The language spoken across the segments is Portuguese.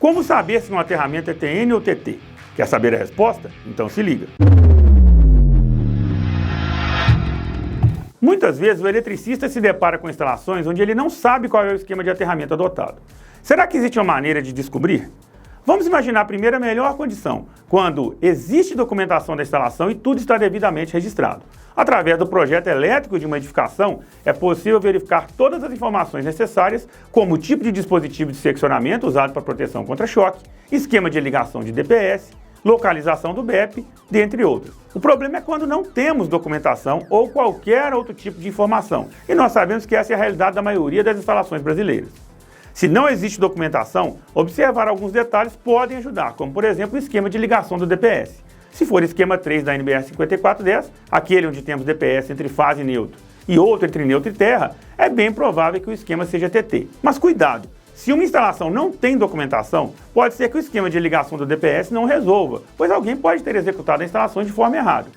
Como saber se um aterramento é TN ou TT? Quer saber a resposta? Então se liga. Muitas vezes o eletricista se depara com instalações onde ele não sabe qual é o esquema de aterramento adotado. Será que existe uma maneira de descobrir? Vamos imaginar primeiro a melhor condição, quando existe documentação da instalação e tudo está devidamente registrado. Através do projeto elétrico de uma edificação, é possível verificar todas as informações necessárias, como o tipo de dispositivo de seccionamento usado para proteção contra choque, esquema de ligação de DPS, localização do BEP, dentre outros. O problema é quando não temos documentação ou qualquer outro tipo de informação, e nós sabemos que essa é a realidade da maioria das instalações brasileiras. Se não existe documentação, observar alguns detalhes podem ajudar, como por exemplo o esquema de ligação do DPS. Se for esquema 3 da NBR 5410, aquele onde temos DPS entre fase e neutro e outro entre neutro e terra, é bem provável que o esquema seja TT. Mas cuidado! Se uma instalação não tem documentação, pode ser que o esquema de ligação do DPS não resolva, pois alguém pode ter executado a instalação de forma errada.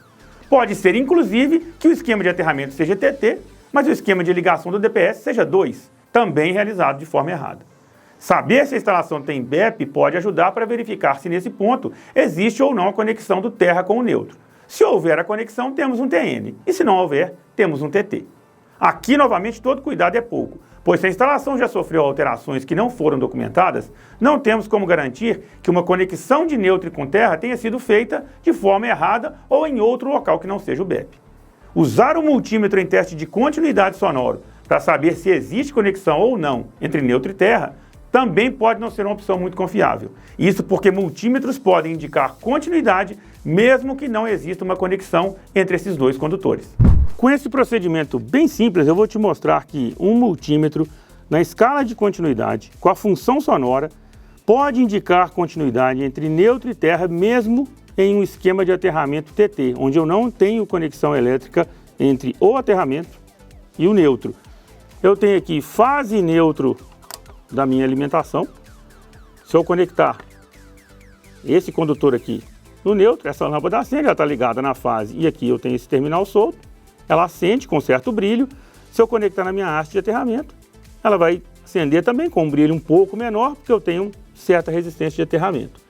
Pode ser, inclusive, que o esquema de aterramento seja TT, mas o esquema de ligação do DPS seja 2, também realizado de forma errada. Saber se a instalação tem BEP pode ajudar para verificar se nesse ponto existe ou não a conexão do terra com o neutro. Se houver a conexão, temos um TN, e se não houver, temos um TT. Aqui, novamente, todo cuidado é pouco, pois se a instalação já sofreu alterações que não foram documentadas, não temos como garantir que uma conexão de neutro com terra tenha sido feita de forma errada ou em outro local que não seja o BEP. Usar o multímetro em teste de continuidade sonoro para saber se existe conexão ou não entre neutro e terra também pode não ser uma opção muito confiável. Isso porque multímetros podem indicar continuidade mesmo que não exista uma conexão entre esses dois condutores. Com esse procedimento bem simples, eu vou te mostrar que um multímetro na escala de continuidade com a função sonora pode indicar continuidade entre neutro e terra mesmo em um esquema de aterramento TT, onde eu não tenho conexão elétrica entre o aterramento e o neutro. Eu tenho aqui fase neutro da minha alimentação. Se eu conectar esse condutor aqui no neutro, essa lâmpada acende, ela está ligada na fase e aqui eu tenho esse terminal solto, ela acende com certo brilho. Se eu conectar na minha haste de aterramento, ela vai acender também com um brilho um pouco menor, porque eu tenho certa resistência de aterramento.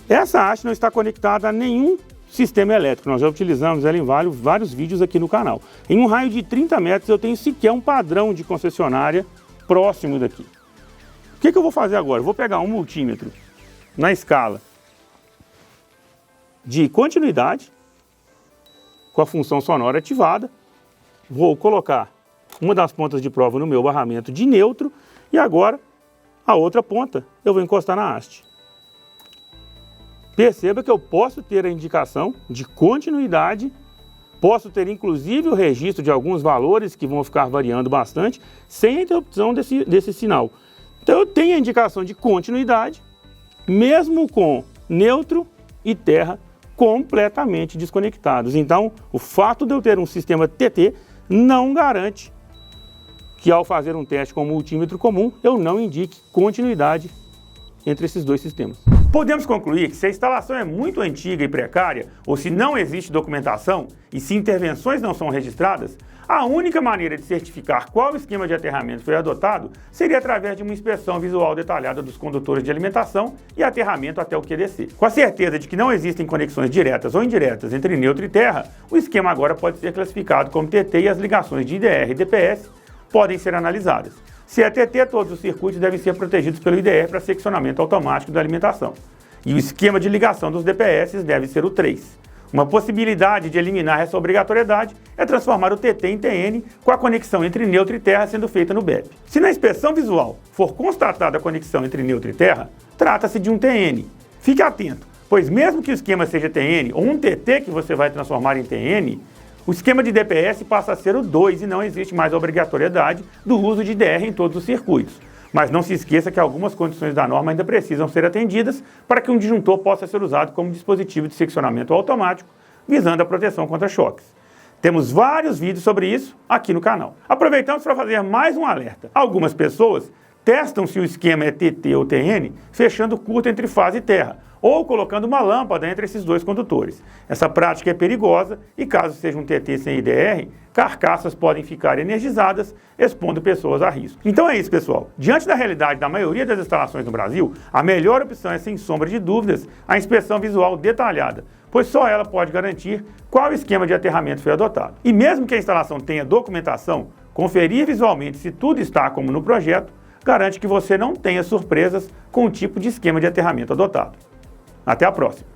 Essa haste não está conectada a nenhum sistema elétrico, nós já utilizamos ela em vários vídeos aqui no canal. Em um raio de 30 metros eu tenho sequer um padrão de concessionária próximo daqui. O que eu vou fazer agora? Eu vou pegar um multímetro na escala de continuidade, com a função sonora ativada, vou colocar uma das pontas de prova no meu barramento de neutro e agora a outra ponta eu vou encostar na haste. Perceba que eu posso ter a indicação de continuidade, posso ter inclusive o registro de alguns valores que vão ficar variando bastante, sem a interrupção desse sinal. Então eu tenho a indicação de continuidade, mesmo com neutro e terra completamente desconectados. Então o fato de eu ter um sistema TT não garante que ao fazer um teste com um multímetro comum, eu não indique continuidade entre esses dois sistemas. Podemos concluir que se a instalação é muito antiga e precária, ou se não existe documentação e se intervenções não são registradas, a única maneira de certificar qual esquema de aterramento foi adotado seria através de uma inspeção visual detalhada dos condutores de alimentação e aterramento até o QDC. Com a certeza de que não existem conexões diretas ou indiretas entre neutro e terra, o esquema agora pode ser classificado como TT e as ligações de IDR e DPS podem ser analisadas. Se é TT, todos os circuitos devem ser protegidos pelo IDR para seccionamento automático da alimentação. E o esquema de ligação dos DPS deve ser o 3. Uma possibilidade de eliminar essa obrigatoriedade é transformar o TT em TN com a conexão entre neutro e terra sendo feita no BEP. Se na inspeção visual for constatada a conexão entre neutro e terra, trata-se de um TN. Fique atento, pois mesmo que o esquema seja TN ou um TT que você vai transformar em TN, o esquema de DPS passa a ser o 2 e não existe mais a obrigatoriedade do uso de IDR em todos os circuitos. Mas não se esqueça que algumas condições da norma ainda precisam ser atendidas para que um disjuntor possa ser usado como dispositivo de seccionamento automático, visando a proteção contra choques. Temos vários vídeos sobre isso aqui no canal. Aproveitamos para fazer mais um alerta. Algumas pessoas testam se o esquema é TT ou TN, fechando o curto entre fase e terra, ou colocando uma lâmpada entre esses dois condutores. Essa prática é perigosa e, caso seja um TT sem IDR, carcaças podem ficar energizadas, expondo pessoas a risco. Então é isso, pessoal. Diante da realidade da maioria das instalações no Brasil, a melhor opção é, sem sombra de dúvidas, a inspeção visual detalhada, pois só ela pode garantir qual esquema de aterramento foi adotado. E mesmo que a instalação tenha documentação, conferir visualmente se tudo está como no projeto garante que você não tenha surpresas com o tipo de esquema de aterramento adotado. Até a próxima!